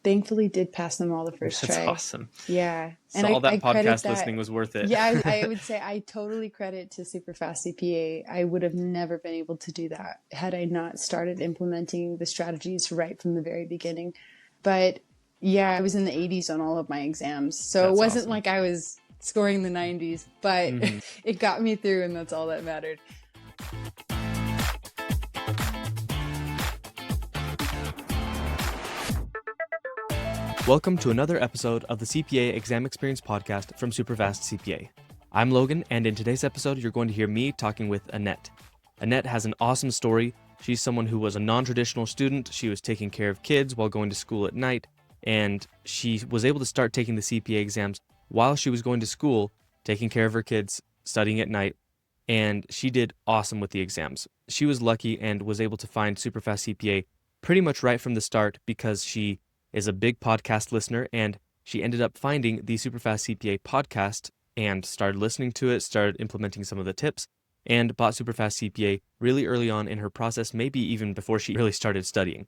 thankfully did pass them all the first That's try. awesome. Yeah. So And all that I credit podcast that. listening was worth it. Yeah, I would say I totally credit to SuperfastCPA. I would have never been able to do that had I not started implementing the strategies right from the very beginning. But yeah, I was in the 80s on all of my exams. So That's it wasn't awesome. like I was scoring the 90s, but it got me through, and that's all that mattered. Welcome to another episode of the CPA Exam Experience Podcast from SuperfastCPA. I'm Logan, and in today's episode, you're going to hear me talking with Annette. Annette has an awesome story. She's someone who was a non-traditional student. She was taking care of kids while going to school at night, and she was able to start taking the CPA exams while she was going to school, taking care of her kids, studying at night, and she did awesome with the exams. She was lucky and was able to find SuperfastCPA pretty much right from the start because she is a big podcast listener, and she ended up finding the SuperfastCPA podcast and started listening to it, started implementing some of the tips, and bought SuperfastCPA really early on in her process, maybe even before she really started studying.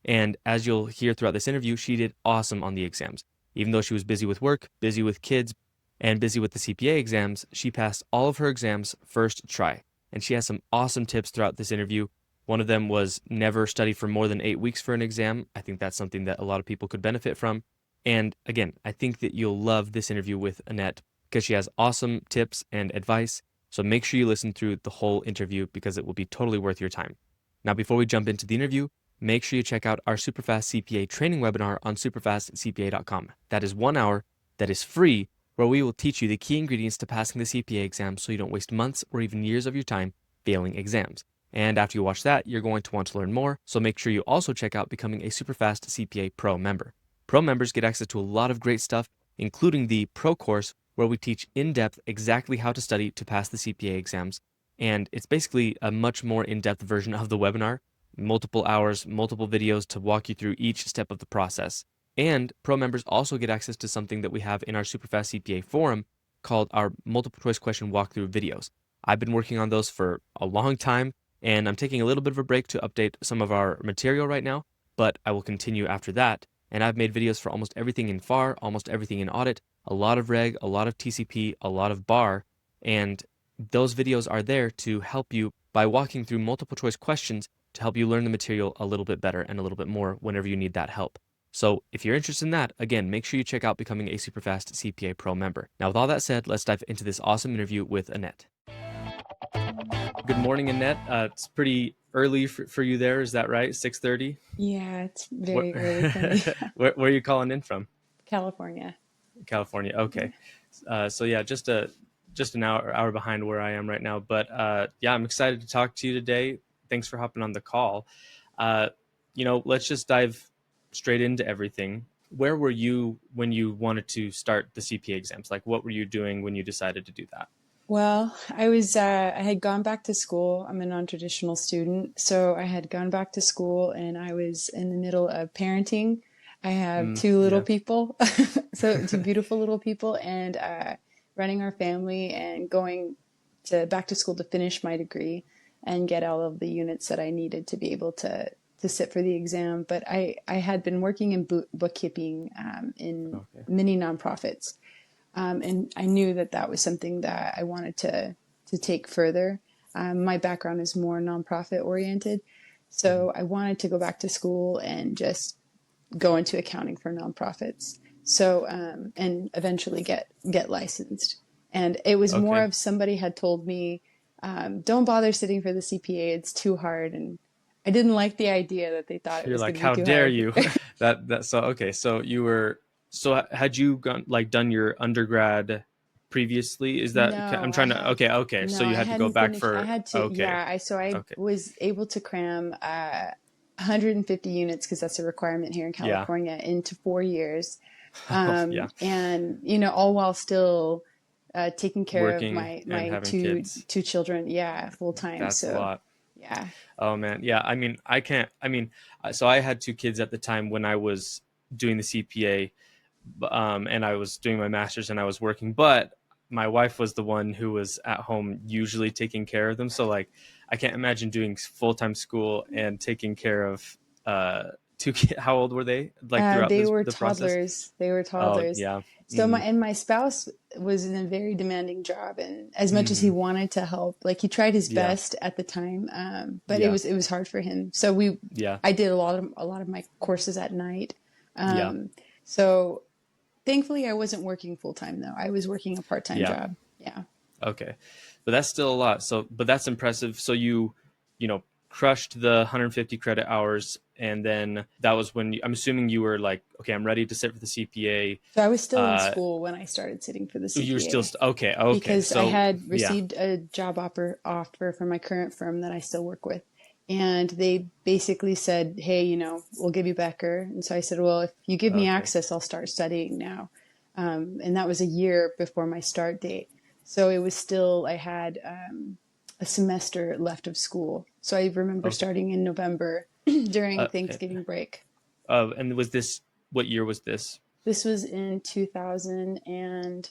And as you'll hear throughout this interview, she did awesome on the exams. Even though she was busy with work, busy with kids, and busy with the CPA exams, she passed all of her exams first try. And she has some awesome tips throughout this interview. One of them was never study for more than 8 weeks for an exam. I think that's something that a lot of people could benefit from. And again, I think that you'll love this interview with Annette because she has awesome tips and advice. So make sure you listen through the whole interview because it will be totally worth your time. Now, before we jump into the interview, make sure you check out our Superfast CPA training webinar on SuperfastCPA.com. That is 1 hour, that is free, where we will teach you the key ingredients to passing the CPA exam so you don't waste months or even years of your time failing exams. And after you watch that, you're going to want to learn more, so make sure you also check out becoming a Superfast CPA Pro member. Pro members get access to a lot of great stuff, including the Pro course, where we teach in-depth exactly how to study to pass the CPA exams. And it's basically a much more in-depth version of the webinar, multiple hours, multiple videos to walk you through each step of the process. And Pro members also get access to something that we have in our Superfast CPA forum called our multiple choice question walkthrough videos. I've been working on those for a long time, and I'm taking a little bit of a break to update some of our material right now, but I will continue after that. And I've made videos for almost everything in FAR, almost everything in audit, a lot of reg, a lot of TCP, a lot of bar, and those videos are there to help you by walking through multiple choice questions to help you learn the material a little bit better and a little bit more whenever you need that help. So if you're interested in that, again, make sure you check out becoming a Superfast CPA Pro member. Now, with all that said, let's dive into this awesome interview with Annette. Good morning, Annette. It's pretty early for you there. Is that right? 6:30? Yeah, it's very early for me. Where are you calling in from? California. California. Okay. So yeah, just an hour behind where I am right now. But yeah, I'm excited to talk to you today. Thanks for hopping on the call. Let's just dive straight into everything. Where were you when you wanted to start the CPA exams? Like, what were you doing when you decided to do that? Well, I had gone back to school. I'm a non-traditional student. So I had gone back to school and I was in the middle of parenting. I have two little people, so two beautiful little people, and running our family and going back to school to finish my degree and get all of the units that I needed to be able to sit for the exam. But I had been working in bookkeeping in many nonprofits. And I knew that was something that I wanted to take further. My background is more nonprofit oriented. So I wanted to go back to school and just go into accounting for nonprofits. So, and eventually get licensed. And it was more of somebody had told me, don't bother sitting for the CPA. It's too hard. And I didn't like the idea that they thought it was going to be too hard. You're like, how dare you? So you were. So had you done your undergrad previously? Is that No, I'm trying to okay. No, so you had to go back for I had to I was able to cram 150 units because that's a requirement here in California into 4 years. And all while still taking care working of my two children, full time. That's a lot. Yeah. Oh man, yeah. So I had 2 kids at the time when I was doing the CPA. And I was doing my master's and I was working, but my wife was the one who was at home usually taking care of them. So like, I can't imagine doing full-time school and taking care of How old were they? Like throughout They were the process? toddlers. They were Oh, toddlers. yeah. So my spouse was in a very demanding job, and as much as he wanted to help, like he tried his Yeah. best at the time, but Yeah. it was hard for him. So Yeah. I did a lot of my courses at night. Yeah. So thankfully I wasn't working full time though. I was working a part-time Yeah. job. Yeah. Okay. But that's still a lot. So, but that's impressive. So you know, crushed the 150 credit hours. And then that was when I'm assuming you were like, okay, I'm ready to sit for the CPA. So I was still in school when I started sitting for the CPA. You were still, okay. Okay. Because So I had yeah. received a job offer from my current firm that I still work with. And they basically said, hey, you know, we'll give you Becker. And so I said, well, if you give me access, I'll start studying now. And that was a year before my start date. So it was still, I had a semester left of school. So I remember starting in November during Thanksgiving break. And what year was this? This was in 2000 and,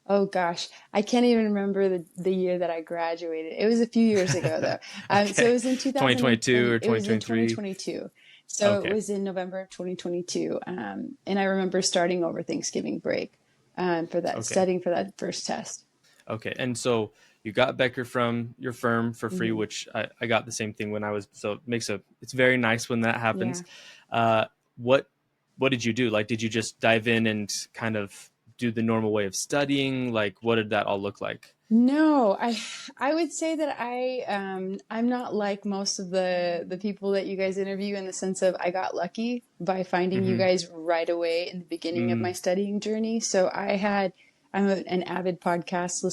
oh gosh, I can't even remember the year that I graduated. It was a few years ago though. Okay. So it was in 2022 or 2023? It was in 2022. So Okay. it was in November of 2022. And I remember starting over Thanksgiving break for that, studying for that first test. Okay. And so you got Becker from your firm for free, which I got the same thing when I was, so it's very nice when that happens. Yeah. What did you do? Like, did you just dive in and kind of do the normal way of studying? Like, what did that all look like? No, I would say that I'm not like most of the people that you guys interview in the sense of I got lucky by finding you guys right away in the beginning of my studying journey. So I'm an avid podcast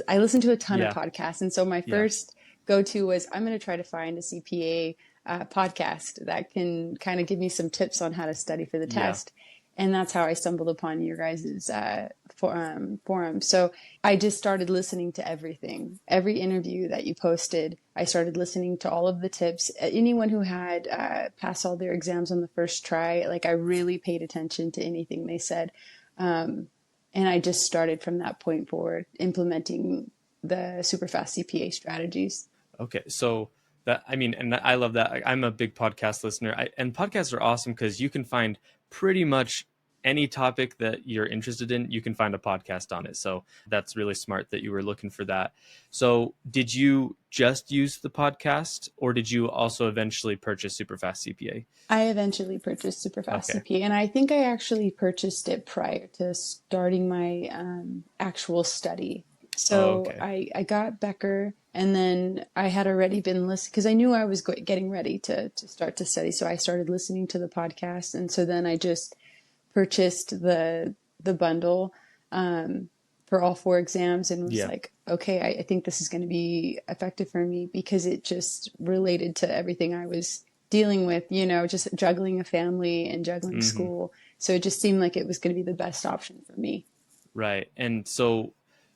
I listen to a ton of podcasts, and so my first go-to was I'm going to try to find a CPA podcast that can kind of give me some tips on how to study for the test. And that's how I stumbled upon your guys' forum. So I just started listening to everything. Every interview that you posted, I started listening to all of the tips. Anyone who had passed all their exams on the first try, like I really paid attention to anything they said. And I just started from that point forward, implementing the SuperFast CPA strategies. Okay. So and I love that. I'm a big podcast listener, and podcasts are awesome because you can find pretty much any topic that you're interested in. You can find a podcast on it. So that's really smart that you were looking for that. So did you just use the podcast, or did you also eventually purchase SuperFast CPA? I eventually purchased SuperFast CPA, and I think I actually purchased it prior to starting my actual study. So I got Becker, and then I had already been listening because I knew I was getting ready to start to study. So I started listening to the podcast, and so then I just purchased the bundle for all 4 exams, and was like, okay, I think this is going to be effective for me because it just related to everything I was dealing with, you know, just juggling a family and juggling school. So it just seemed like it was going to be the best option for me. Right. And so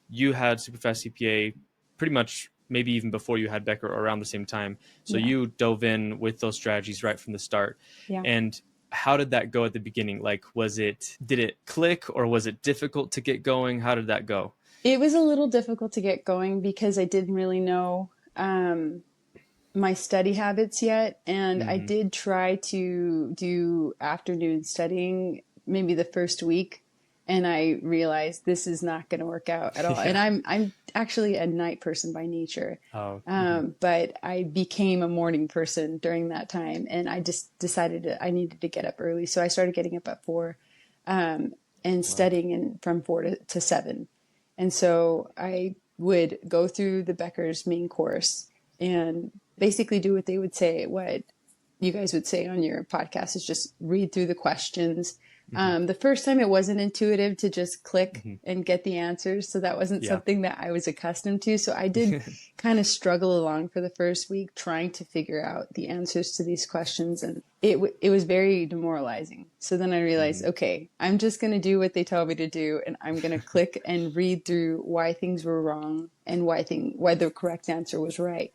you had SuperFast CPA pretty much maybe even before you had Becker, or around the same time. So you dove in with those strategies right from the start. And how did that go at the beginning? Like, did it click, or was it difficult to get going? How did that go? It was a little difficult to get going because I didn't really know my study habits yet. And I did try to do afternoon studying maybe the first week. And I realized this is not going to work out at all. And I'm actually a night person by nature. But I became a morning person during that time. And I just decided I needed to get up early. So I started getting up at 4 and studying from 4 to 7. And so I would go through the Becker's main course and basically do what they would say, what you guys would say on your podcast, is just read through the questions. The first time it wasn't intuitive to just click and get the answers. So that wasn't something that I was accustomed to. So I did kind of struggle along for the first week trying to figure out the answers to these questions. And it was very demoralizing. So then I realized, okay, I'm just going to do what they tell me to do. And I'm going to click and read through why things were wrong and why the correct answer was right.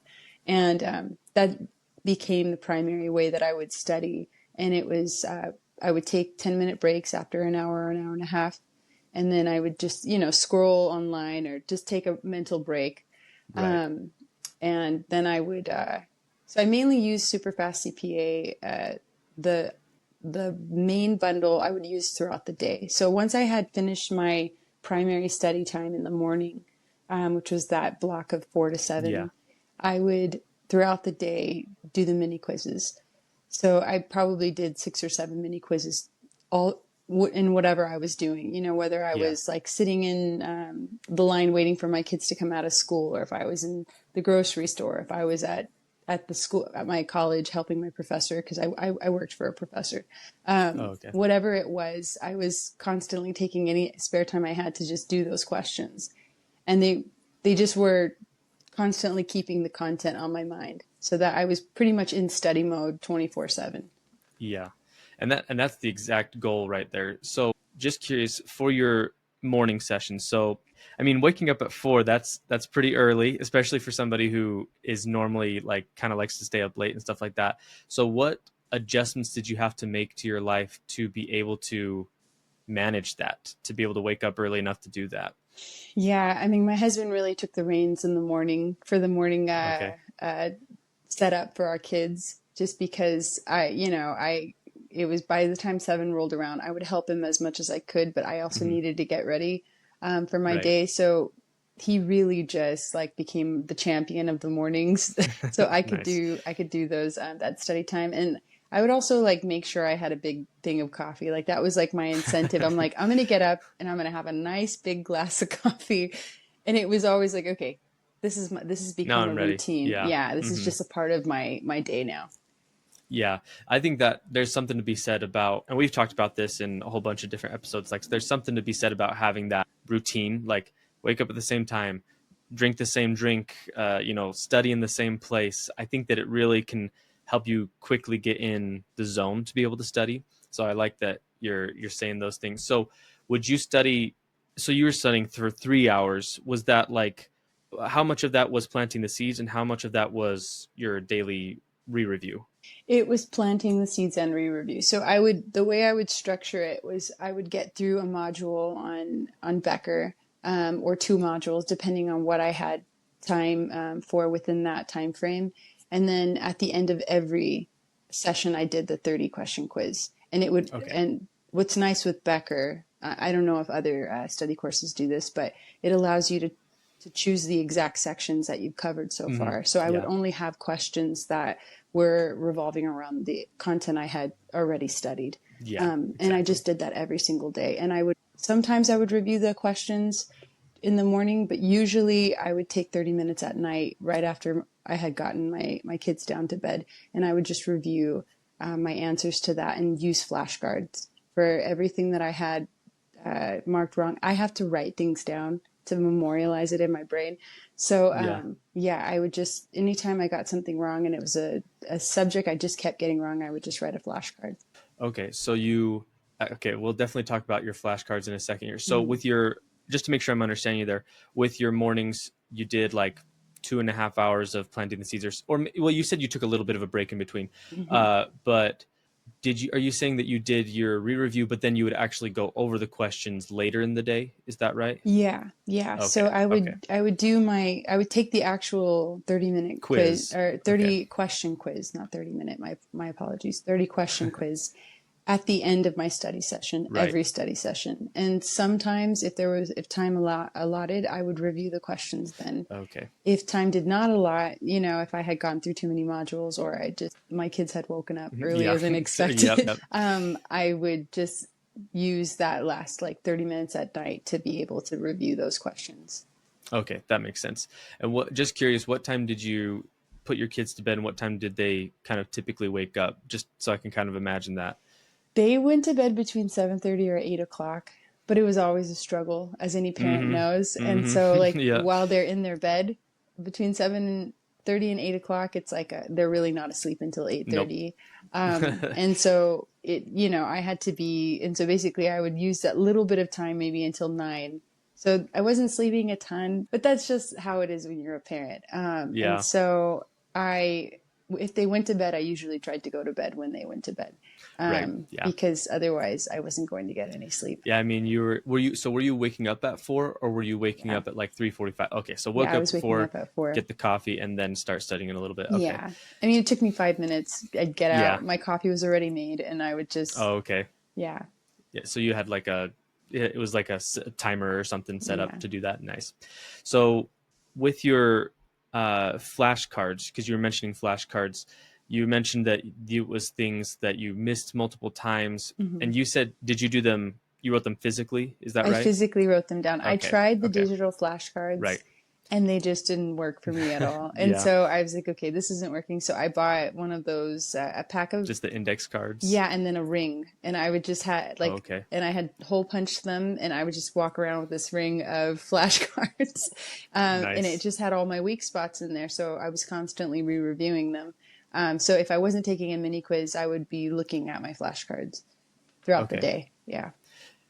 And that became the primary way that I would study. And it was, I would take 10-minute breaks after an hour or an hour and a half. And then I would just, scroll online or just take a mental break. And then I would So I mainly use SuperfastCPA. The main bundle I would use throughout the day. So once I had finished my primary study time in the morning, which was that block of 4 to 7, Yeah. I would throughout the day do the mini quizzes. So I probably did 6 or 7 mini quizzes all in whatever I was doing, whether I Yeah. was like sitting in the line waiting for my kids to come out of school, or if I was in the grocery store, if I was at the school, at my college, helping my professor, because I worked for a professor. Okay. Whatever it was, I was constantly taking any spare time I had to just do those questions. And they just were constantly keeping the content on my mind, so that I was pretty much in study mode 24/7. Yeah. And that's the exact goal right there. So just curious for your morning session. So, I mean, waking up at 4, that's pretty early, especially for somebody who is normally like kind of likes to stay up late and stuff like that. So what adjustments did you have to make to your life to be able to manage that, to be able to wake up early enough to do that? Yeah, I mean, my husband really took the reins in the morning for the morning Okay. setup for our kids, just because it was by the time 7 rolled around, I would help him as much as I could, but I also needed to get ready for my Right. day. So he really just like became the champion of the mornings. So I could Nice. I could do those that study time. And I would also like make sure I had a big thing of coffee. Like that was like my incentive. I'm like, I'm going to get up and I'm going to have a nice big glass of coffee. And it was always like, okay, this has Now become a I'm ready. routine. Yeah. Yeah, this is just a part of my day now. Yeah, I think that there's something to be said about, and we've talked about this in a whole bunch of different episodes, like there's something to be said about having that routine, like wake up at the same time, drink the same drink, study in the same place. I think that it really can help you quickly get in the zone to be able to study. So I like that you're saying those things. So would you study, so you were studying for 3 hours. Was that like, how much of that was planting the seeds and how much of that was your daily re-review? It was planting the seeds and re-review. So the way I would structure it was I would get through a module on Becker, or 2 modules, depending on what I had time for within that time frame. And then at the end of every session, I did the 30 question quiz. And Okay. and what's nice with Becker, I don't know if other study courses do this, but it allows you to choose the exact sections that you've covered so far. So I would Yeah. only have questions that were revolving around the content I had already studied. Yeah, And I exactly. just did that every single day. And sometimes I would review the questions in the morning, but usually I would take 30 minutes at night right after I had gotten my kids down to bed. And I would just review my answers to that and use flashcards for everything that I had marked wrong. I have to write things down to memorialize it in my brain. So, Yeah. yeah, I would just, anytime I got something wrong and it was a subject I just kept getting wrong, I would just write a flashcard. Okay. So okay, we'll definitely talk about your flashcards in a second here. So Mm-hmm. just to make sure I'm understanding you there, with your mornings, you did like 2.5 hours of planting the seeds, well, you said you took a little bit of a break in between. Mm-hmm. But are you saying that you did your re-review, but then you would actually go over the questions later in the day? Is that right? Yeah, yeah. So Okay. Okay. I would take the actual 30-minute quiz, Quiz. or Okay. 30 question quiz, not 30-minute. My apologies. 30 question quiz at the end of my study session, Right. every study session. And sometimes if time allotted, I would review the questions then. Okay. If time did not allot, if I had gone through too many modules, or my kids had woken up Yeah. earlier than Yep. expected, Yep. I would just use that last like 30 minutes at night to be able to review those questions. Okay, that makes sense. And just curious, what time did you put your kids to bed and what time did they kind of typically wake up? Just so I can kind of imagine that. They went to bed between 7:30 or 8 o'clock, but it was always a struggle, as any parent knows. And so like Yeah. while they're in their bed between 7:30 and 8 o'clock, it's like they're really not asleep until Nope. 8:30. And so I had to be, and so basically I would use that little bit of time, maybe until 9. So I wasn't sleeping a ton, but that's just how it is when you're a parent. And Yeah. so if they went to bed, I usually tried to go to bed when they went to bed. Right. Yeah. because otherwise I wasn't going to get any sleep. Yeah. I mean, were you waking up at 4 or were you waking Yeah. up at like 3:45? Okay. So woke Yeah, I up was at waking 4, up at 4. get the coffee and then start studying it a little bit. Okay. Yeah. I mean, it took me 5 minutes. I'd get Yeah. out, my coffee was already made, and I would just, Oh, okay. yeah. Yeah. So you had like it was like a timer or something set Yeah. up to do that. Nice. So with your flashcards, because you were mentioning flashcards, you mentioned that it was things that you missed multiple times. Mhm. And you said, did you do them? You wrote them physically? Is that I right? physically wrote them down. I Okay. tried the Okay. digital flashcards, Right. and they just didn't work for me at all. And Yeah. so I was like, okay, this isn't working. So I bought one of those, a pack of, Just the index cards. yeah, and then a ring. And I would just have like, Oh, okay. and I had hole punched them, and I would just walk around with this ring of flashcards. And Nice. it just had all my weak spots in there. So I was constantly re-reviewing them. So if I wasn't taking a mini quiz, I would be looking at my flashcards throughout the Okay. day. Yeah.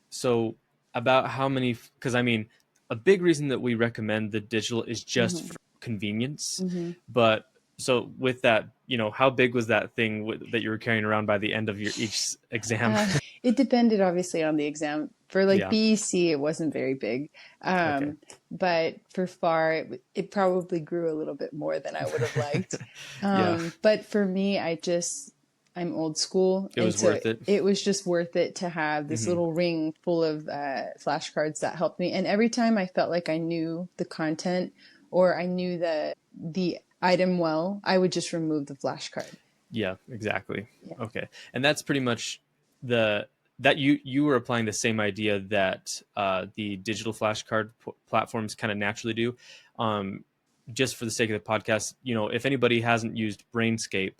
So about how many, because I mean, a big reason that we recommend the digital is just for convenience. But so with that, how big was that thing that you were carrying around by the end of each exam? It depended obviously on the exam. For like Yeah. BEC, it wasn't very big. Okay. But for FAR, it probably grew a little bit more than I would have liked. Yeah. But for me, I'm old school. It was worth it. It was just worth it to have this little ring full of flashcards that helped me. And every time I felt like I knew the content or I knew the item well, I would just remove the flashcard. Yeah, exactly. Yeah. Okay. And that's pretty much that you were applying the same idea that the digital flashcard platforms kind of naturally do. Just for the sake of the podcast, if anybody hasn't used Brainscape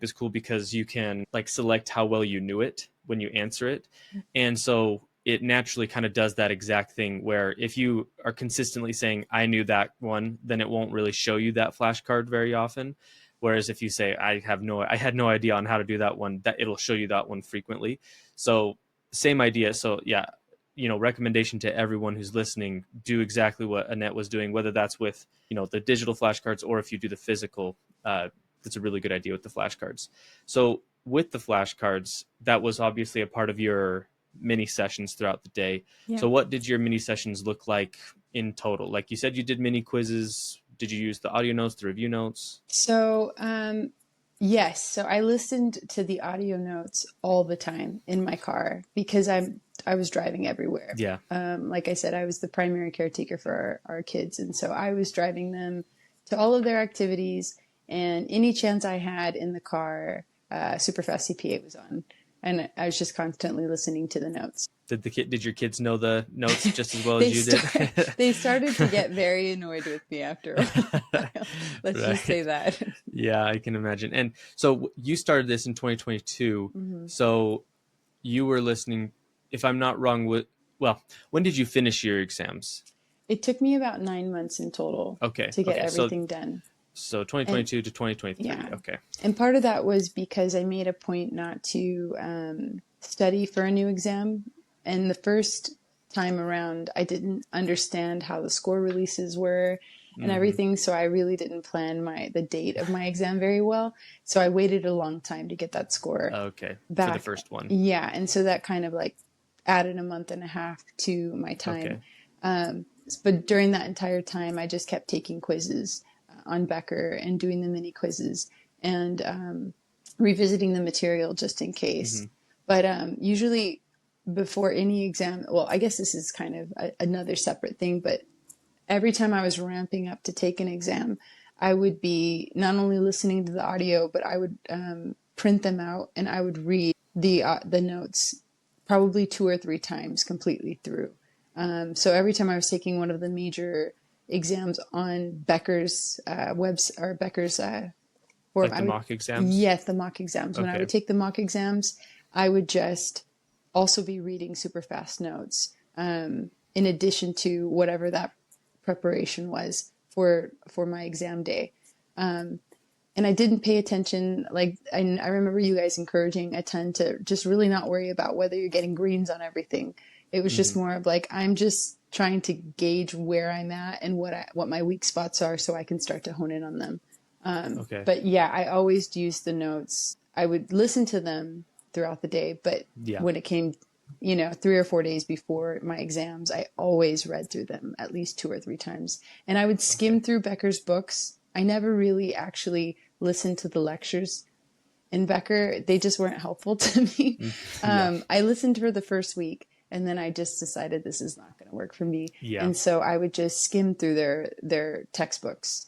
is cool because you can like select how well you knew it when you answer it. And so it naturally kind of does that exact thing where if you are consistently saying, I knew that one, then it won't really show you that flashcard very often. Whereas if you say, I had no idea on how to do that one, that it'll show you that one frequently. So same idea. So yeah, recommendation to everyone who's listening, do exactly what Annette was doing, whether that's with, the digital flashcards or if you do the physical, that's a really good idea with the flashcards. So with the flashcards, that was obviously a part of your mini sessions throughout the day. Yeah. So what did your mini sessions look like in total? Like you said, you did mini quizzes. Did you use the audio notes, the review notes? So, yes. So I listened to the audio notes all the time in my car because I was driving everywhere. Yeah. Like I said, I was the primary caretaker for our kids. And so I was driving them to all of their activities, and any chance I had in the car, SuperfastCPA was on. And I was just constantly listening to the notes. Did your kids know the notes just as well as you did? They started to get very annoyed with me after a while. Let's just say that. Yeah, I can imagine. And so you started this in 2022. So you were listening, if I'm not wrong, when did you finish your exams? It took me about 9 months in total to get everything done. So 2022 to 2023. Yeah. Okay. And part of that was because I made a point not to study for a new exam. And the first time around, I didn't understand how the score releases were and everything. So I really didn't plan the date of my exam very well. So I waited a long time to get that score. Okay. Back. For the first one. Yeah. And so that kind of like added a month and a half to my time. Okay. But during that entire time, I just kept taking quizzes on Becker and doing the mini quizzes and revisiting the material just in case. But usually before any exam, well, I guess this is kind of another separate thing, but every time I was ramping up to take an exam, I would be not only listening to the audio, but I would print them out and I would read the notes probably 2 or 3 times completely through. So every time I was taking one of the major exams on Becker's Becker's form. Like the mock exams? Yes, the mock exams. When I would take the mock exams, I would just also be reading super fast notes in addition to whatever that preparation was for my exam day. And I didn't pay attention. Like I remember you guys encouraging a ton to just really not worry about whether you're getting greens on everything. It was just more of like, I'm just trying to gauge where I'm at and what my weak spots are so I can start to hone in on them. But yeah, I always use the notes I would listen to them throughout the day, but Yeah. when it came, 3 or 4 days before my exams, I always read through them at least 2 or 3 times. And I would skim through Becker's books. I never really actually listened to the lectures in Becker. They just weren't helpful to me. I listened for the first week, and then I just decided this is not going to work for me. Yeah. And so I would just skim through their textbooks,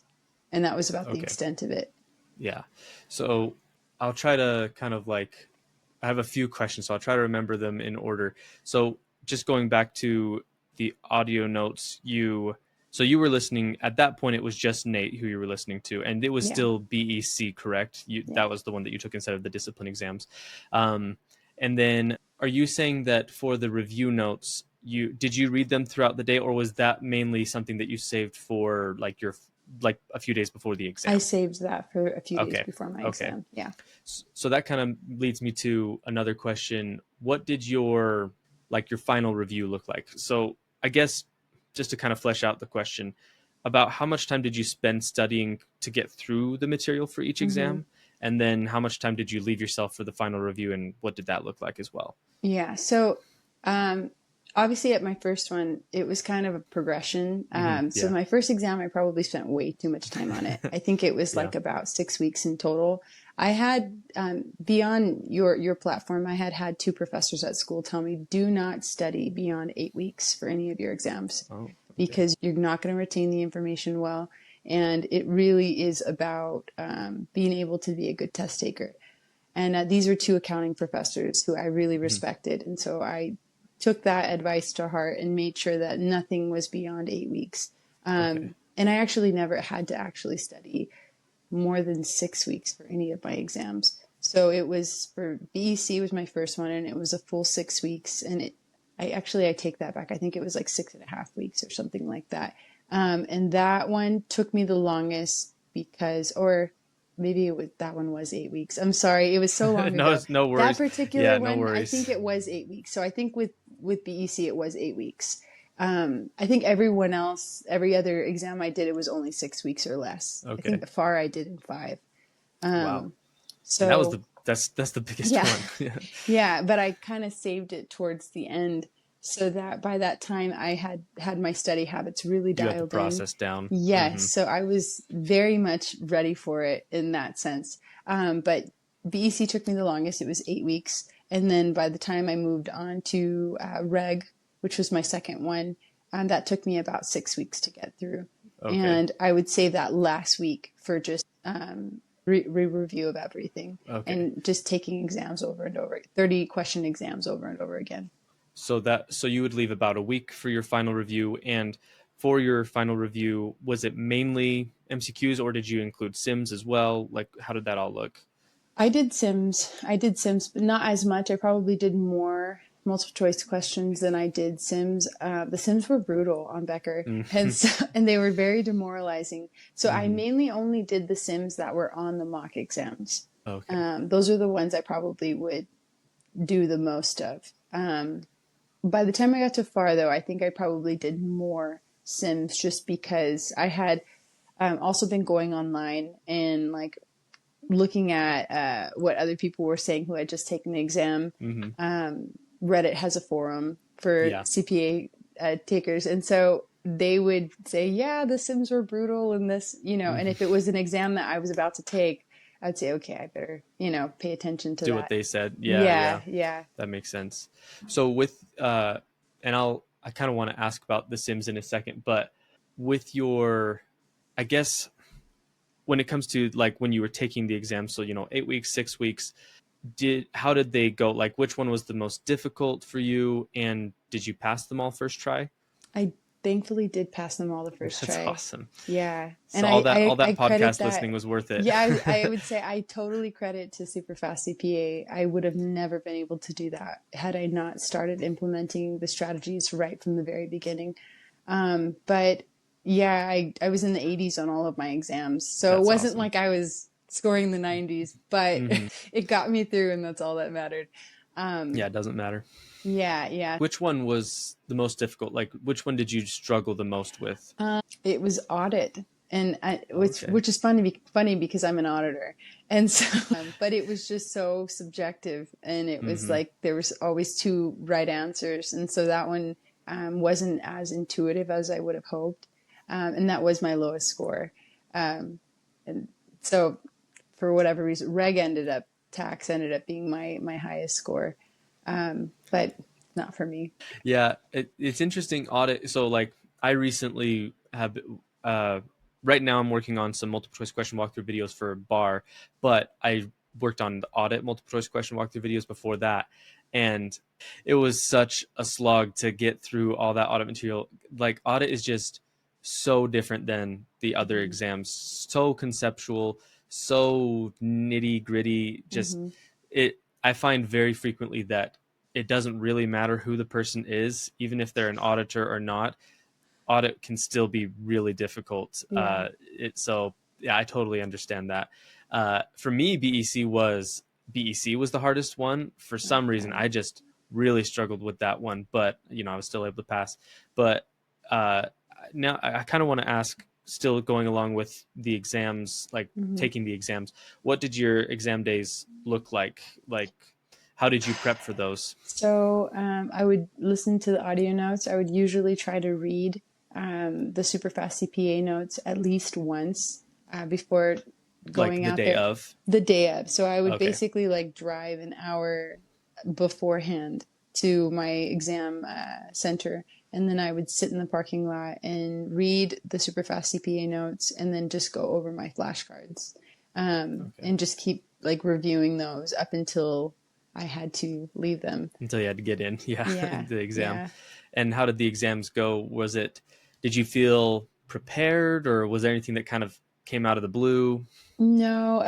and that was about the extent of it. Yeah. So I'll try to kind of like, I have a few questions, so I'll try to remember them in order. So just going back to the audio notes, so you were listening, at that point it was just Nate who you were listening to, and it was still BEC, correct? That was the one that you took instead of the discipline exams. And then are you saying that for the review notes, did you read them throughout the day, or was that mainly something that you saved for like a few days before the exam? I saved that for a few days before my exam. Yeah. So that kind of leads me to another question. What did your final review look like? So I guess just to kind of flesh out the question, about how much time did you spend studying to get through the material for each exam? And then how much time did you leave yourself for the final review, and what did that look like as well? Yeah. So, obviously at my first one, it was kind of a progression. So my first exam, I probably spent way too much time on it. I think it was like about 6 weeks in total. I had, beyond your platform, I had 2 professors at school tell me, do not study beyond 8 weeks for any of your exams, because you're not going to retain the information well. And it really is about being able to be a good test taker. And these are 2 accounting professors who I really respected. And so I took that advice to heart and made sure that nothing was beyond 8 weeks. And I actually never had to actually study more than 6 weeks for any of my exams. So it was for BEC was my first one, and it was a full 6 weeks. And I take that back. I think it was like 6.5 weeks or something like that. And that one took me the longest or maybe that one was 8 weeks. I'm sorry. It was so long ago. No worries. That particular one, no worries. I think it was 8 weeks. So I think with BEC, it was 8 weeks. I think every other exam I did, it was only 6 weeks or less. I think FAR I did in 5. Wow. So and that's the biggest one. Yeah. But I kind of saved it towards the end, so that by that time I had my study habits really dialed in. You had the process down. Yes. So I was very much ready for it in that sense. But BEC took me the longest. It was 8 weeks. And then by the time I moved on to Reg, which was my second one, that took me about 6 weeks to get through. And I would save that last week for just review of everything and just taking exams over and over, 30 question exams over and over again. So you would leave about a week for your final review. And for your final review, was it mainly MCQs, or did you include Sims as well? Like, how did that all look? I did Sims, but not as much. I probably did more multiple choice questions than I did Sims. The Sims were brutal on Becker, and they were very demoralizing. So I mainly only did the Sims that were on the mock exams. Those are the ones I probably would do the most of. By the time I got to FAR, though, I think I probably did more Sims, just because I had also been going online and like looking at what other people were saying who had just taken the exam. Reddit has a forum for CPA takers. And so they would say, yeah, the Sims were brutal and this, and if it was an exam that I was about to take, I'd say, okay, I better, pay attention to do that. what they said. Yeah. That makes sense. So with, and I kind of want to ask about the Sims in a second, but with I guess when it comes to like when you were taking the exam, so, 8 weeks, 6 weeks, how did they go? Like, which one was the most difficult for you, and did you pass them all first try? I thankfully did pass them all the first try. That's awesome. Yeah. So all that podcast listening was worth it. Yeah, I would say I totally credit to SuperfastCPA. I would have never been able to do that had I not started implementing the strategies right from the very beginning. But yeah, I was in the 80s on all of my exams. So That's it wasn't awesome. like I was scoring the 90s, but it got me through, and that's all that mattered. It doesn't matter. Yeah. Which one was the most difficult? Like, which one did you struggle the most with? It was audit. which is funny because I'm an auditor. And so, but it was just so subjective, and it was like, there was always two right answers. And so that one, wasn't as intuitive as I would have hoped. And that was my lowest score. And so for whatever reason, tax ended up being my highest score. But not for me. Yeah, it's interesting audit. So like I recently have, right now I'm working on some multiple choice question walkthrough videos for bar, but I worked on the audit multiple choice question walkthrough videos before that. And it was such a slog to get through all that audit material. Like audit is just so different than the other exams, so conceptual, so nitty gritty. Just I find very frequently that it doesn't really matter who the person is, even if they're an auditor or not. Audit can still be really difficult. Yeah. So yeah, I totally understand that. For me, BEC was the hardest one. For some reason, I just really struggled with that one, but I was still able to pass. But now I kind of want to ask, still going along with the exams, like taking the exams, what did your exam days look like? Like, how did you prep for those? So I would listen to the audio notes. I would usually try to read the SuperfastCPA CPA notes at least once before going out there. The day of. So I would basically like drive an hour beforehand to my exam center, and then I would sit in the parking lot and read the SuperfastCPA notes, and then just go over my flashcards and just keep like reviewing those up until I had to leave them. Until you had to get in, the exam. Yeah. And how did the exams go? Did you feel prepared, or was there anything that kind of came out of the blue? No,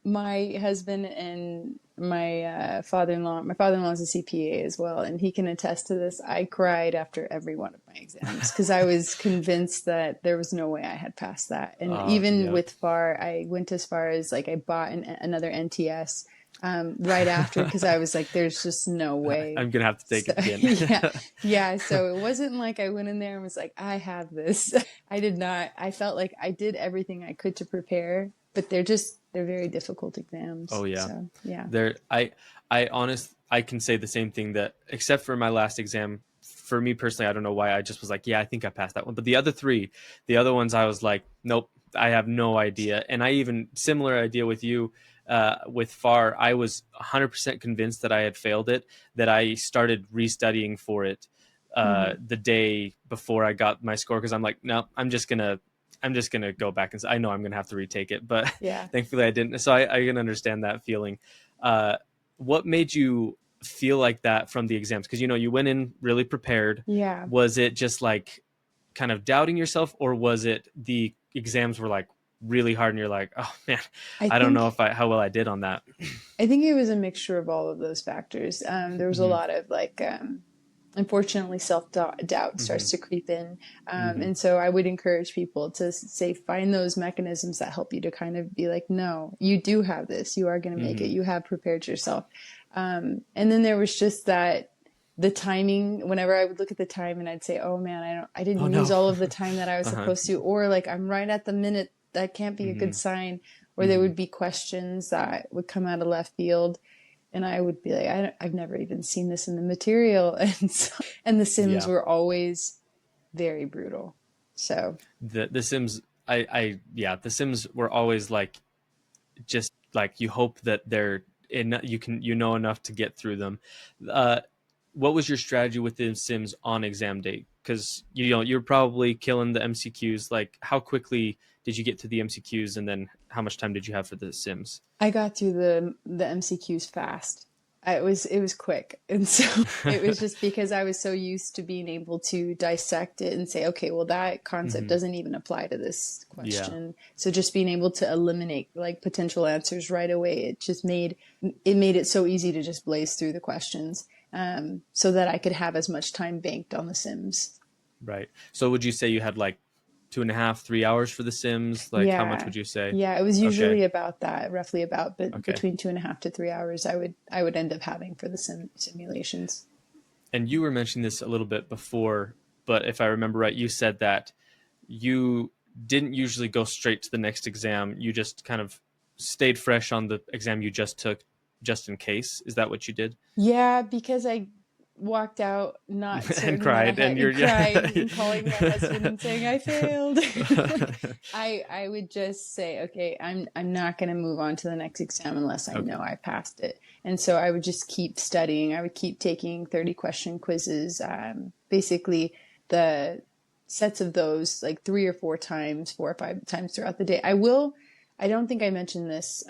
my husband and my father-in-law is a CPA as well, and he can attest to this. I cried after every one of my exams because I was convinced that there was no way I had passed that. And even with FAR, I went as far as like I bought another NTS right after, because I was like, there's just no way I'm gonna have to take it again. yeah. So it wasn't like I went in there and was like, I have this. I did not. I felt like I did everything I could to prepare, but they're very difficult exams. Oh yeah. So, yeah. I can say the same thing, that except for my last exam, for me personally, I don't know why, I just was like, yeah, I think I passed that one. But the other ones I was like, nope, I have no idea. And I even, similar idea with you, with FAR, I was 100% convinced that I had failed it, that I started restudying for it the day before I got my score, because I'm like, no, I'm just gonna go back and say, I know I'm gonna have to retake it, but thankfully I didn't. So I can understand that feeling. What made you feel like that from the exams? Because you went in really prepared. Yeah. Was it just like kind of doubting yourself, or was it the exams were like really hard and you're like, oh man, I don't know how well I did on that? I think it was a mixture of all of those factors. There was a lot of like, unfortunately, self-doubt starts to creep in. And so I would encourage people to find those mechanisms that help you to kind of be like, no, you do have this, you are going to make it, you have prepared yourself. And then there was just the timing, whenever I would look at the time and I'd say, oh man, I didn't use all of the time that I was supposed to, or like I'm right at the minute, that can't be a good sign. Or there would be questions that would come out of left field, and I would be like, I've never even seen this in the material. And the sims were always very brutal. So the sims, the sims were always like, just like, you hope that they're in, you know enough to get through them. What was your strategy with the sims on exam day? Because you're probably killing the MCQs. Like, how quickly did you get to the MCQs, and then how much time did you have for the sims? I got through the MCQs fast. It was quick. And so it was just because I was so used to being able to dissect it and say, okay, well, that concept doesn't even apply to this question. Yeah. So just being able to eliminate like potential answers right away, it made it so easy to just blaze through the questions, so that I could have as much time banked on the sims. Right. So would you say you had like 2.5, 3 hours for the sims? Like, how much would you say? Yeah, it was usually about that, roughly about, but between 2.5 to 3 hours I would end up having for the simulations. And you were mentioning this a little bit before, but if I remember right, you said that you didn't usually go straight to the next exam. You just kind of stayed fresh on the exam you just took, just in case. Is that what you did? Yeah, because I walked out not And certain that I cried, had and you're, and cried yeah. and calling my husband and saying I failed. I would just say, okay, I'm not going to move on to the next exam unless I Okay. know I passed it. And so I would just keep studying. I would keep taking 30 question quizzes. Basically the sets of those like 4 or 5 times throughout the day. I don't think I mentioned this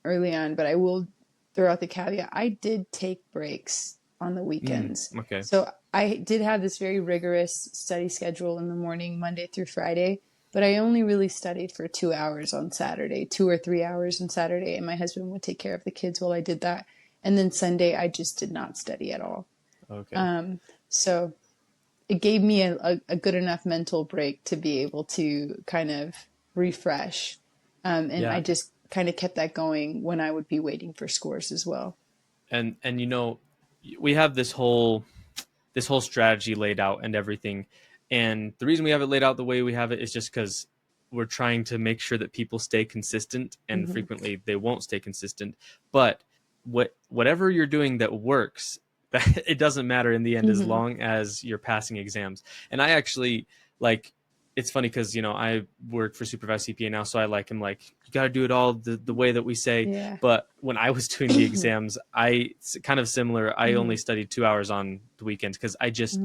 early on, but I will throw out the caveat. I did take breaks on the weekends. Okay. So I did have this very rigorous study schedule in the morning, Monday through Friday, but I only really studied for 2 hours on Saturday, 2 or 3 hours on Saturday. And my husband would take care of the kids while I did that. And then Sunday, I just did not study at all. Okay. So it gave me a good enough mental break to be able to kind of refresh. And Yeah. I just kind of kept that going when I would be waiting for scores as well. And we have this whole strategy laid out and everything. And the reason we have it laid out the way we have it is just because we're trying to make sure that people stay consistent, and frequently they won't stay consistent. But whatever you're doing that works, it doesn't matter in the end as long as you're passing exams. And I actually it's funny because, I work for SuperfastCPA CPA now, so I'm like, you got to do it all the way that we say. Yeah. But when I was doing the exams, it's kind of similar. I only studied 2 hours on the weekends because I just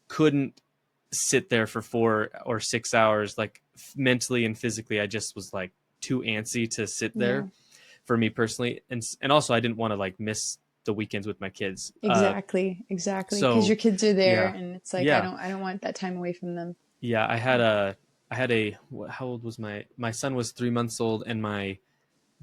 couldn't sit there for 4 or 6 hours, mentally and physically. I just was too antsy to sit there for me personally. And also I didn't want to miss the weekends with my kids. Exactly. So Because your kids are there, yeah. and it's like, Yeah. I don't want that time away from them. Yeah, I had how old was my son was 3 months old, and my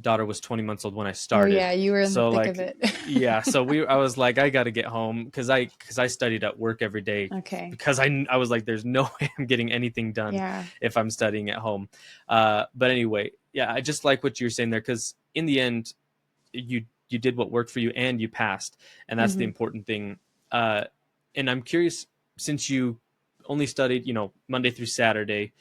daughter was 20 months old when I started. Oh yeah, you were in the thick of it. Yeah, so I was like, I got to get home because I studied at work every day. Okay. Because I was like, there's no way I'm getting anything done if I'm studying at home. But anyway, yeah, I just like what you're saying there, because in the end, you did what worked for you and you passed, and that's the important thing. And I'm curious, since you only studied, Monday through Saturday,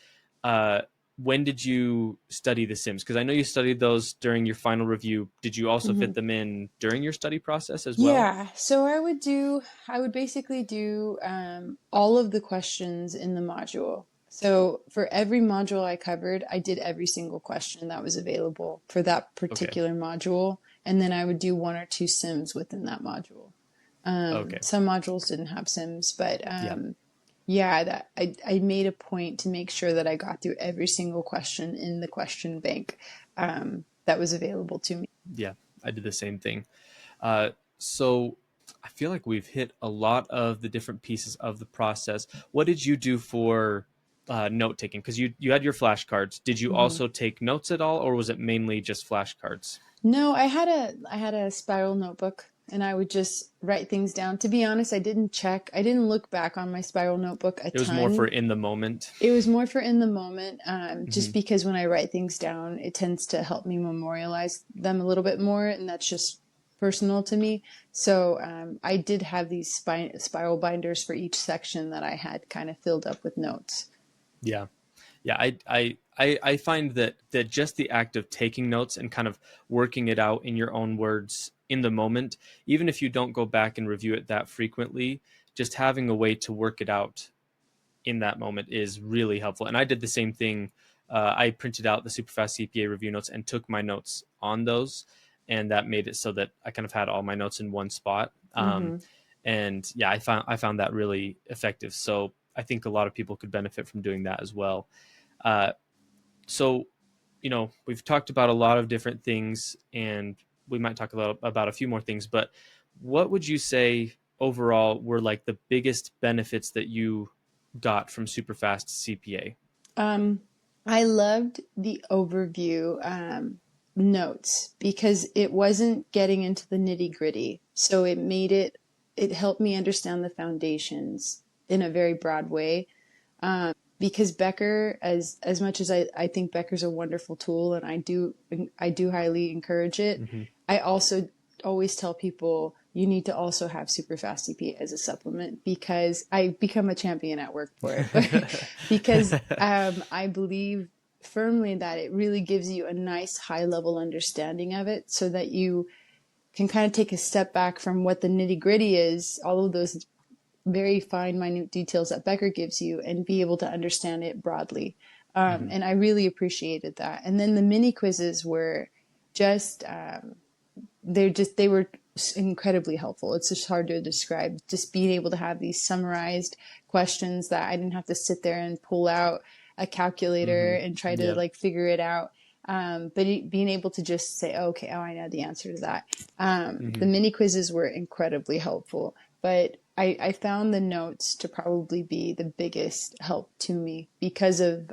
when did you study the sims? Because I know you studied those during your final review. Did you also fit them in during your study process as well? Yeah. So I would basically do all of the questions in the module. So for every module I covered, I did every single question that was available for that particular module. And then I would do 1 or 2 sims within that module. Some modules didn't have sims, but that I made a point to make sure that I got through every single question in the question bank that was available to me. Yeah, I did the same thing. So I feel like we've hit a lot of the different pieces of the process. What did you do for note taking? Because you had your flashcards. Did you also take notes at all, or was it mainly just flashcards? No, I had a spiral notebook, and I would just write things down. To be honest, I didn't look back on my spiral notebook a ton. It was more for in the moment. It was more for in the moment, just because when I write things down, it tends to help me memorialize them a little bit more, and that's just personal to me. So I did have these spiral binders for each section that I had kind of filled up with notes. Yeah. I find that just the act of taking notes and kind of working it out in your own words in the moment, even if you don't go back and review it that frequently, just having a way to work it out in that moment is really helpful. And I did the same thing. I printed out the SuperfastCPA CPA review notes and took my notes on those, and that made it so that I kind of had all my notes in one spot. And yeah, I found that really effective. So I think a lot of people could benefit from doing that as well. So, we've talked about a lot of different things, and we might talk about a few more things, but what would you say overall were the biggest benefits that you got from SuperfastCPA CPA? I loved the overview notes because it wasn't getting into the nitty gritty. So it helped me understand the foundations in a very broad way. Because Becker, as much as I think Becker's a wonderful tool, and I do highly encourage it, I also always tell people you need to also have SuperFast CPA as a supplement, because I become a champion at work for it. Because I believe firmly that it really gives you a nice high level understanding of it, so that you can kind of take a step back from what the nitty gritty is, all of those very fine, minute details that Becker gives you, and be able to understand it broadly. And I really appreciated that. And then the mini quizzes were just, they were incredibly helpful. It's just hard to describe, just being able to have these summarized questions that I didn't have to sit there and pull out a calculator and try to like figure it out. But being able to just say, okay, I know the answer to that. The mini quizzes were incredibly helpful, but I found the notes to probably be the biggest help to me, because of,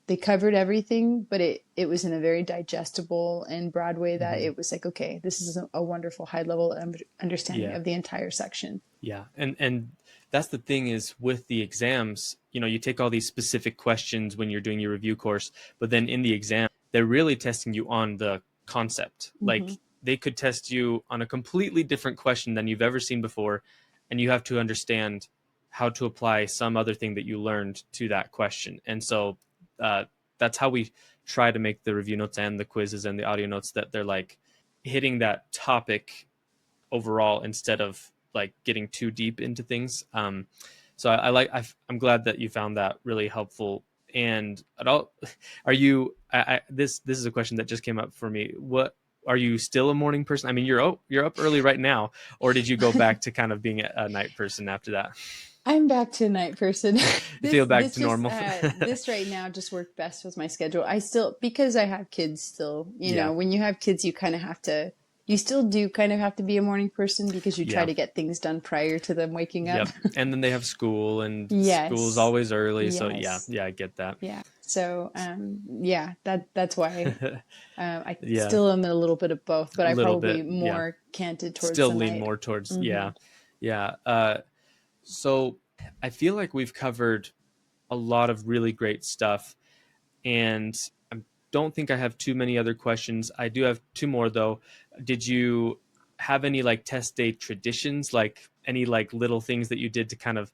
they covered everything, but it was in a very digestible and broad way that it was like, okay, this is a wonderful high level understanding of the entire section. Yeah. And that's the thing is with the exams, you take all these specific questions when you're doing your review course, but then in the exam, they're really testing you on the concept. Like they could test you on a completely different question than you've ever seen before. And you have to understand how to apply some other thing that you learned to that question. And so that's how we try to make the review notes and the quizzes and the audio notes, that they're like hitting that topic overall instead of like getting too deep into things. So I'm glad that you found that really helpful. And this is a question that just came up for me. Are you still a morning person? I mean, you're up early right now, or did you go back to kind of being a night person after that? I'm back to a night person. Feel back to normal. This right now just worked best with my schedule. Because I have kids still, you know, when you have kids, you still do kind of have to be a morning person, because you try to get things done prior to them waking up. And then they have school, and school's always early. Yes. So yeah, I get that. Yeah. So, that's why I still am a little bit of both, but I probably more canted towards still the lean night. more towards, so I feel like we've covered a lot of really great stuff, and I don't think I have too many other questions. I do have two more though. Did you have any like test day traditions, like any like little things that you did to kind of,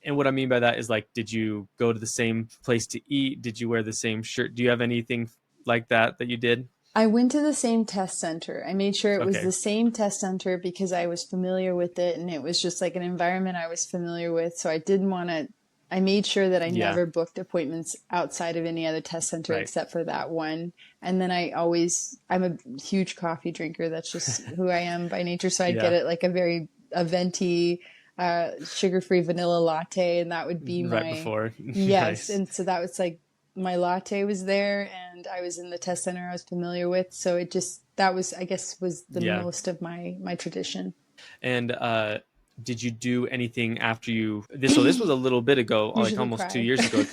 and what I mean by that is like, did you go to the same place to eat? Did you wear the same shirt? Do you have anything like that you did? I went to the same test center. I made sure it was the same test center because I was familiar with it, and it was just like an environment I was familiar with. So I made sure that I never booked appointments outside of any other test center except for that one. And then I'm a huge coffee drinker. That's just who I am by nature. So I'd get it like a venti, sugar-free vanilla latte, and that would be right before. Yes. Nice. And so that was like, my latte was there, and I was in the test center I was familiar with. So that was the most of my tradition. And did you do anything after this was a little bit ago, like almost 2 years ago.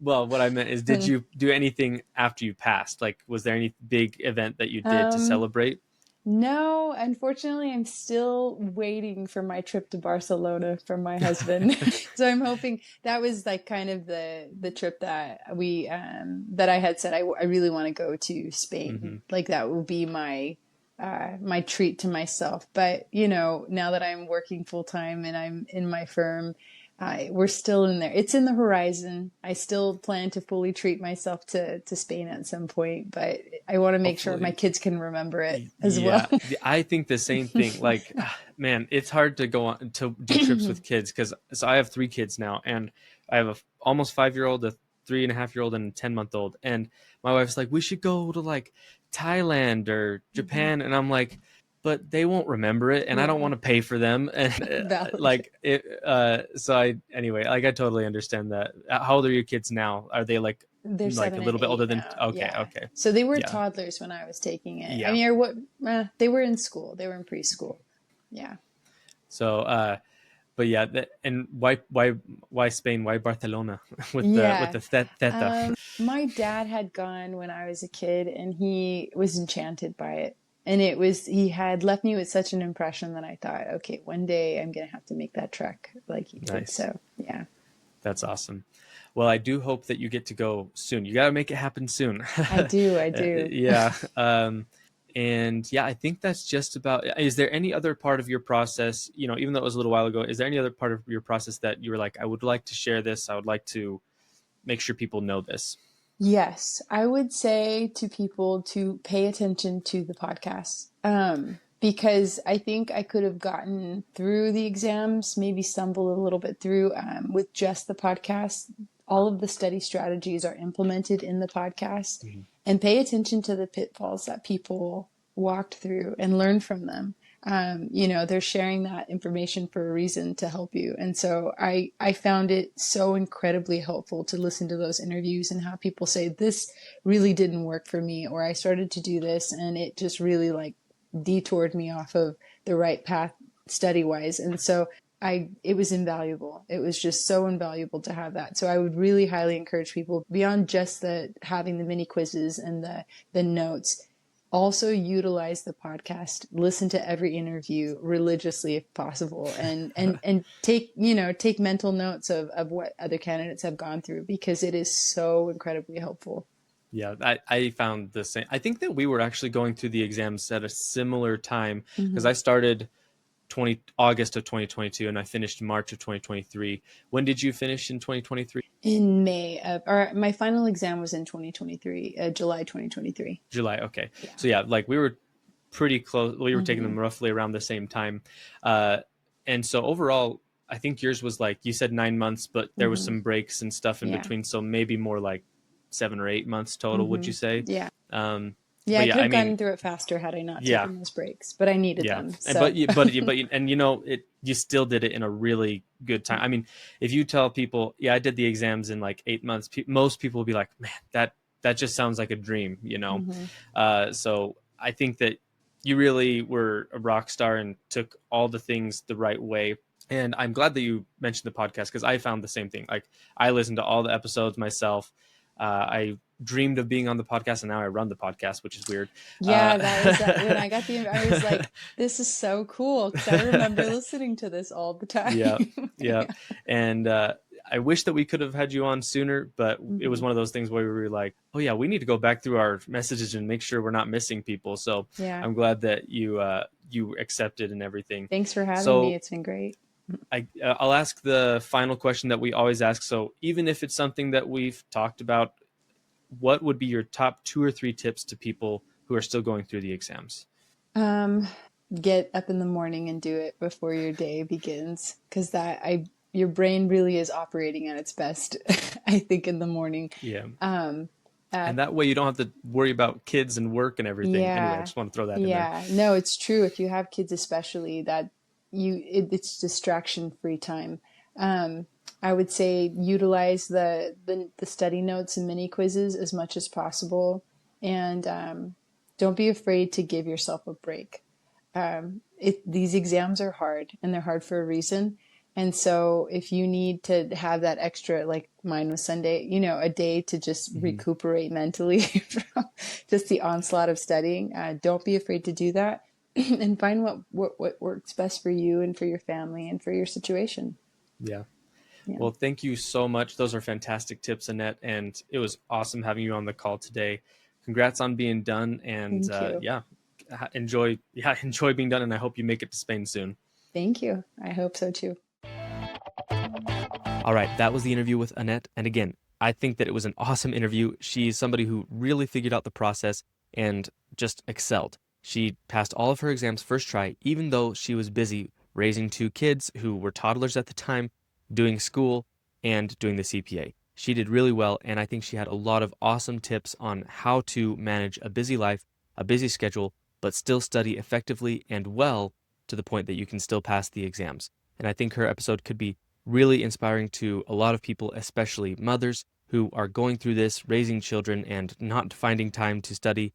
Well, what I meant is, did you do anything after you passed? Like, was there any big event that you did to celebrate? No, unfortunately, I'm still waiting for my trip to Barcelona from my husband. So I'm hoping that was like kind of the trip that that I had said I really want to go to Spain. Like that will be my treat to myself. But now that I'm working full time and I'm in my firm, we're still in there. It's in the horizon. I still plan to fully treat myself to Spain at some point, but I want to make sure my kids can remember it as well. I think the same thing. Like, man, it's hard to go on to do trips with kids so I have 3 kids now, and I have a almost 5-year-old, a 3.5-year-old, and a 10-month-old. And my wife's like, we should go to like Thailand or Japan. And I'm like, but they won't remember it, and I don't want to pay for them. And like it, anyway, like I totally understand that. How old are your kids now? Are they like they're like a little bit older than? Now. Okay. So they were toddlers when I was taking it. Yeah. I mean, they were in school. They were in preschool. Yeah. So, but yeah, and why Spain? Why Barcelona with the theta? My dad had gone when I was a kid, and he was enchanted by it. And he had left me with such an impression that I thought, okay, one day I'm going to have to make that trek like he did. So, yeah. That's awesome. Well, I do hope that you get to go soon. You got to make it happen soon. I do. Yeah. And yeah, I think that's just about, is there any other part of your process, even though it was a little while ago, is there any other part of your process that you were like, I would like to share this, I would like to make sure people know this? Yes, I would say to people to pay attention to the podcast. Because I think I could have gotten through the exams, maybe stumbled a little bit through with just the podcast. All of the study strategies are implemented in the podcast. Mm-hmm. And pay attention to the pitfalls that people walked through and learn from them. They're sharing that information for a reason to help you. And so I found it so incredibly helpful to listen to those interviews and have people say, this really didn't work for me, or I started to do this and it just really like detoured me off of the right path study wise. And so it was invaluable. It was just so invaluable to have that. So I would really highly encourage people, beyond just having the mini quizzes and the notes, also utilize the podcast, listen to every interview religiously if possible, and take mental notes of what other candidates have gone through, because it is so incredibly helpful. Yeah, I found the same. I think that we were actually going through the exams at a similar time, because I started August of 2022 and I finished March of 2023. When did you finish in 2023? In May or my final exam was in 2023, July 2023. July, okay. Yeah. So yeah, like we were pretty close. We were taking them roughly around the same time. And so overall, I think yours was like, you said 9 months, but there was some breaks and stuff in between. So maybe more like 7 or 8 months total, would you say? Yeah. I could have gotten through it faster had I not taken those breaks, but I needed them. So. You still did it in a really good time. I mean, if you tell people, I did the exams in like 8 months, most people will be like, man, that just sounds like a dream, So I think that you really were a rock star and took all the things the right way. And I'm glad that you mentioned the podcast, because I found the same thing. Like, I listened to all the episodes myself. I dreamed of being on the podcast, and now I run the podcast, which is weird. Yeah, that was when I got I was like, this is so cool, because I remember listening to this all the time. Yeah. And I wish that we could have had you on sooner, but it was one of those things where we were like, oh yeah, we need to go back through our messages and make sure we're not missing people. So I'm glad that you accepted and everything. Thanks for having me. It's been great. I'll ask the final question that we always ask. So even if it's something that we've talked about, what would be your top 2 or 3 tips to people who are still going through the exams? Get up in the morning and do it before your day begins, because your brain really is operating at its best, I think, in the morning. Yeah. And that way you don't have to worry about kids and work and everything. Yeah. Anyway, I just want to throw that in there. Yeah, no, it's true. If you have kids, especially, that it's distraction-free time. I would say utilize the study notes and mini quizzes as much as possible, and don't be afraid to give yourself a break. These exams are hard, and they're hard for a reason. And so if you need to have that extra, like mine was Sunday, a day to just recuperate mentally from just the onslaught of studying, don't be afraid to do that. And find what works best for you and for your family and for your situation. Yeah. Well, thank you so much. Those are fantastic tips, Annette. And it was awesome having you on the call today. Congrats on being done. And enjoy being done. And I hope you make it to Spain soon. Thank you. I hope so too. All right. That was the interview with Annette. And again, I think that it was an awesome interview. She's somebody who really figured out the process and just excelled. She passed all of her exams first try, even though she was busy raising 2 kids who were toddlers at the time, doing school, and doing the CPA. She did really well, and I think she had a lot of awesome tips on how to manage a busy life, a busy schedule, but still study effectively and well to the point that you can still pass the exams. And I think her episode could be really inspiring to a lot of people, especially mothers who are going through this, raising children, and not finding time to study.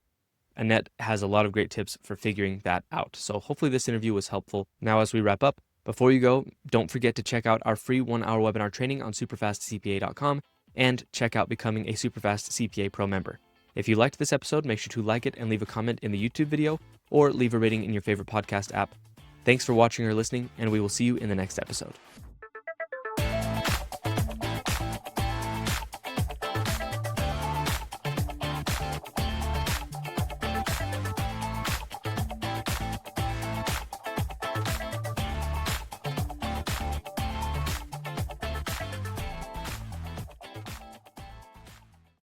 Annette has a lot of great tips for figuring that out. So hopefully this interview was helpful. Now, as we wrap up, before you go, don't forget to check out our free 1-hour webinar training on SuperfastCPA.com and check out becoming a Superfast CPA Pro member. If you liked this episode, make sure to like it and leave a comment in the YouTube video or leave a rating in your favorite podcast app. Thanks for watching or listening, and we will see you in the next episode.